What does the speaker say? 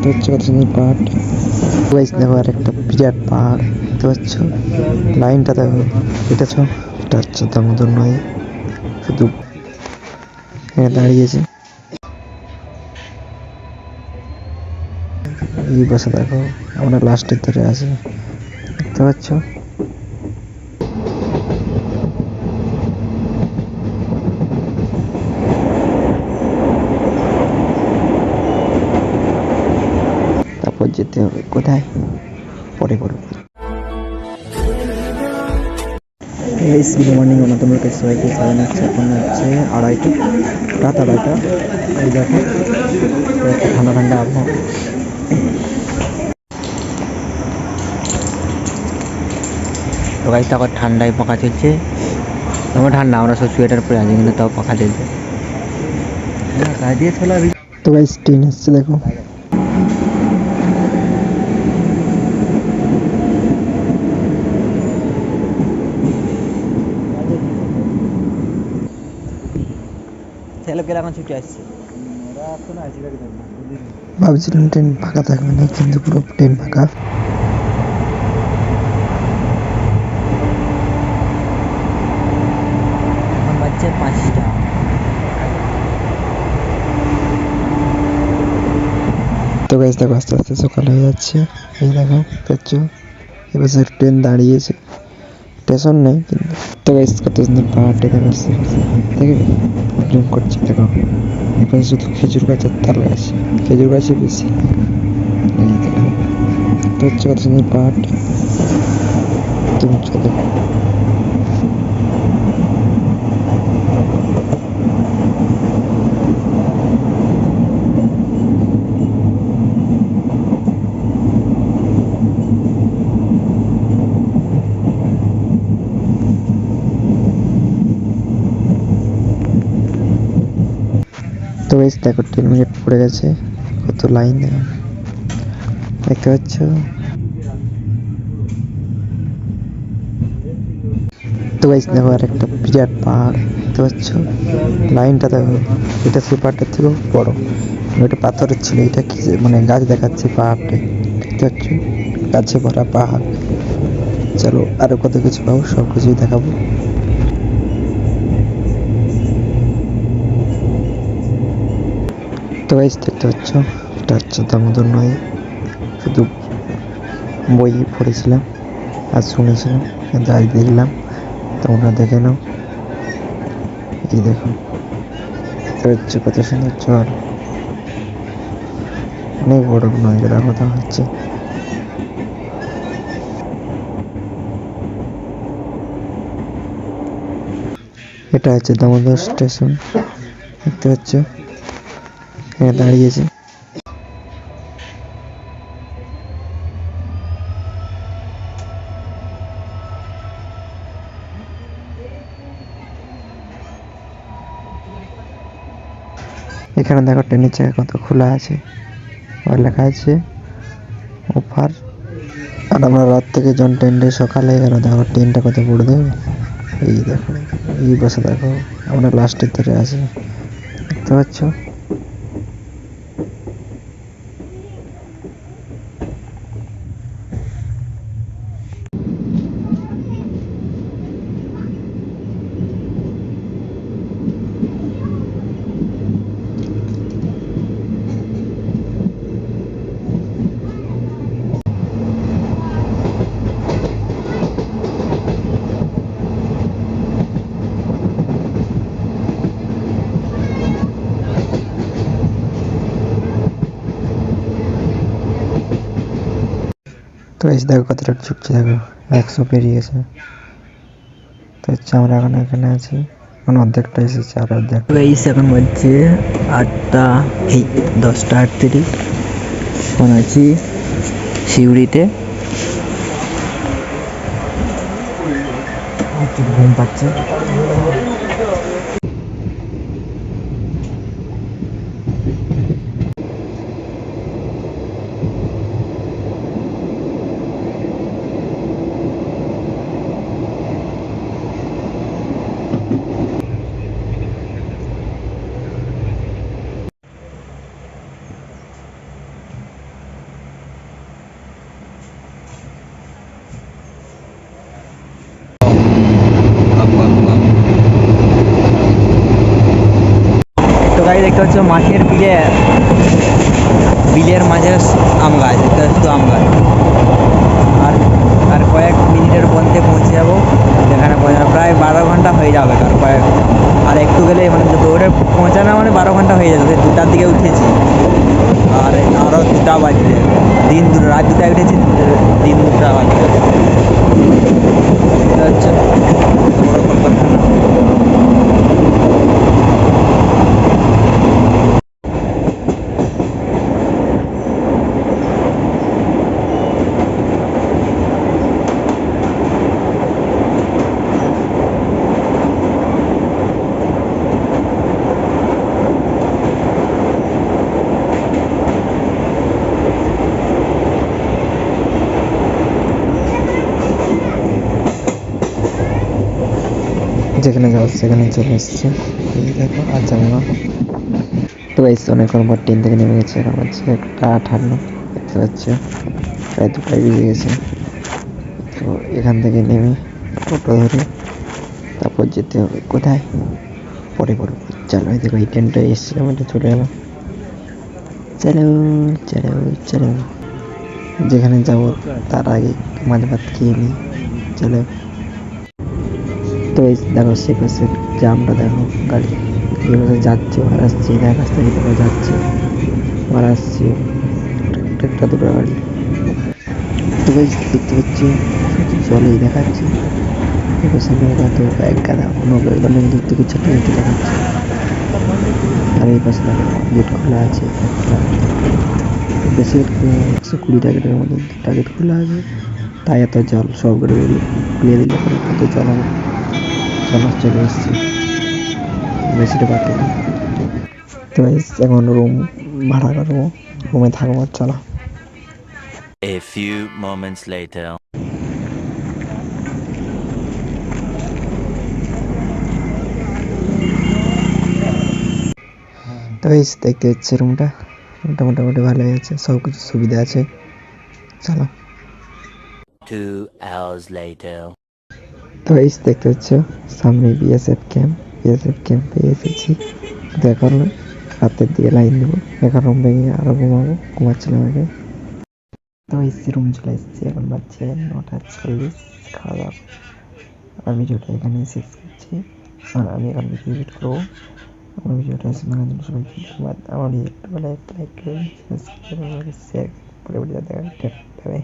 দেখতে পাচ্ছ কত সুন্দর পাহাড়। গাইস দেখো আর একটা বিরাট পাহাড় দেখতে পাচ্ছ, লাইনটা দেখো, এটা হচ্ছে দামোদর নয়, শুধু এখানে দাঁড়িয়েছে। এই পাশে দেখো আমরা লাস্টের ধারে আছি দেখতে পাচ্ছ। তারপর যেতে হবে কোথায়, পরে করবো। গুড মর্নিং, তোমার কাছে সবাইকে জানাচ্ছি। এখন হচ্ছে রাত 2:30। এই দেখো ঠান্ডা ঠান্ডা আবহাওয়া। তো গাইস আবার ঠান্ডায় পাখা চলছে, আমার ঠান্ডা, আমরা সব সোয়েটার পরে আছি কিন্তু তাও পাখা চলছে। তো গাইস ট্রেন এসছে দেখো। ছেলেপেলে এখন ছুটে আসছে, ভাবছিলাম ট্রেন ফাঁকা থাকবে না, কিন্তু পুরো ট্রেন ফাঁকা। বাজছে 5টা। তো গাইস দেখো আস্তে আস্তে সকাল হয়ে যাচ্ছে। এই দেখো পাচ্ছ এবার ট্রেন দাঁড়িয়েছে, স্টেশন নেই কিন্তু। তো গাইস কত সুন্দর পাহাড়টা দেখাচ্ছে, দেখে ড্রিম করছে। দেখো এখানে শুধু খেজুর গাছ আর তাল গাছ, খেজুর গাছই বেশি। এই দেখো তো হচ্ছে কত সুন্দর পাহাড়টা, তুমি দেখো। তো গাইস দেখো 10 মিনিট পড়ে গেছে, কত লাইন দেখতে পাচ্ছ। তো গাইস দেখো আর একটা বিরাট পাহাড় দেখতে পাচ্ছ, লাইনটা দেখো, এটা সেই পাহাড়টার থেকেও বড়। ওটা পাথরের ছিল, এটা কি মানে গাছ দেখাচ্ছে পাহাড়টা দেখতে পাচ্ছ, গাছে ভরা পাহাড়। চলো আরো কত কিছু পাবো, সব কিছুই দেখাবো। তো গাইস দেখতে পাচ্ছ এটা হচ্ছে দামোদর নয়, শুধু বই পড়েছিলাম আর শুনেছিলাম, যাই দেখলাম তোমরা দেখে নাও। এই দেখো হচ্ছে কত সুন্দর চর, অনেক বড় নয়, এটা কথা হচ্ছে। এটা হচ্ছে দামোদর স্টেশন দেখতে পাচ্ছ, এখানে দাঁড়িয়েছে। এখানে দেখো ট্রেনের চাকা কত খোলা আছে, আর লেখা আছে অফার। আর আমরা রাত থেকে যখন ট্রেনটা সকালে গেল, দেখো ট্রেনটা কত বড় দেখো। এই দেখো এই বসে দেখো আমরা লাস্টের ধারে আছি দেখতে পাচ্ছ। তো এসে দেখো কতটা ছুটছে, দেখো 100 পেরিয়েছে। তো হচ্ছে আমরা এখন এখানে আছি, এখন অর্ধেকটা এসেছে আর অর্ধেক। এখন বলছে 8টা, এই 10টা 38। এখন আছি শিউড়িতে, ঘুম পাচ্ছে। গাড়ি দেখতে পাচ্ছ মাঠের বিলের মাঝে আম গাছ, এটা শুধু আম গাছ। আর আর কয়েক মিনিটের মধ্যে পৌঁছে যাবো যেখানে প্রায় 12 ঘন্টা হয়ে যাবে। আর একটু গেলে মানে দৌড়ে পৌঁছানো মানে 12 ঘন্টা হয়ে যাবে। 2টার দিকে উঠেছি আর আরও 2টা বাজবে। রাত 2টায় উঠেছি, দিন 2টা বাজবে। এটা হচ্ছে বড় কলকারখানা। যেখানে যাবো সেখানে চলে এসছে, এই দেখো। আর যাবো না তো গাইস, অনেকক্ষণ পর ট্রেন থেকে নেমে গেছে। এখন হচ্ছে 1:58 দেখতে পাচ্ছ, প্রায় 2টাই বেজে গেছে। তো এখান থেকে নেমে টোটো ধরে তারপর যেতে হবে কোথায়, পরে চলো। এই দেখো এই ট্রেনটা এসছে, আমাদের চলে গেল। চলো চলো চলো, যেখানে যাবো তার আগে মাঝে ভাত খেয়ে নিই। চলো। তো এই দেখো সে পাশে জামটা দেখো, গাড়ি এই পাশে যাচ্ছে আর আসছে, দেখ রাস্তা ভিতরে যাচ্ছে আর আসছে একটা দুটো গাড়ি। তো দেখতে পাচ্ছি জলেই দেখাচ্ছে সামনে কত এক গাদা নৌকার দিক থেকে ছোট একটু দেখাচ্ছে। আর এই পাশে দেখো গেট খোলা আছে, বেশি 120 টার্গেটের মতো টার্গেট খোলা আছে, তাই এত জল। সব গাড়ি খুলে দিলে পরে কত জল হবে। চলে এসছি, বেশিটা বাকি না। তো এখন রুম ভাড়া করবো, রুমে থাকবো। চলো। A few moments later. তো দেখতে হচ্ছে রুমটা মোটামুটি ভালোই আছে, সব কিছু সুবিধা আছে। চলো। 2 hours later. তো দেখতে হচ্ছে সামনে বিএসএফ ক্যাম্পে এসেছি। তো এখন রাতের দিকে লাইন দেবো, এখন রুম ভেঙে আরো ঘুমাচ্ছিলাম আগে। তো রুম চলে এসেছি, এখন বাজছে 9:40। খাওয়া দাওয়া আমি ভিডিওটা এখানে শেষ করছি। আর আমি এখন ভিডিও এডিট করবো। আমার ভিডিওটা দেখার জন্য সবাইকে ধন্যবাদ। আমার ভিডিওটা লাইক করুন, সাবস্ক্রাইব করুন, শেয়ার করে।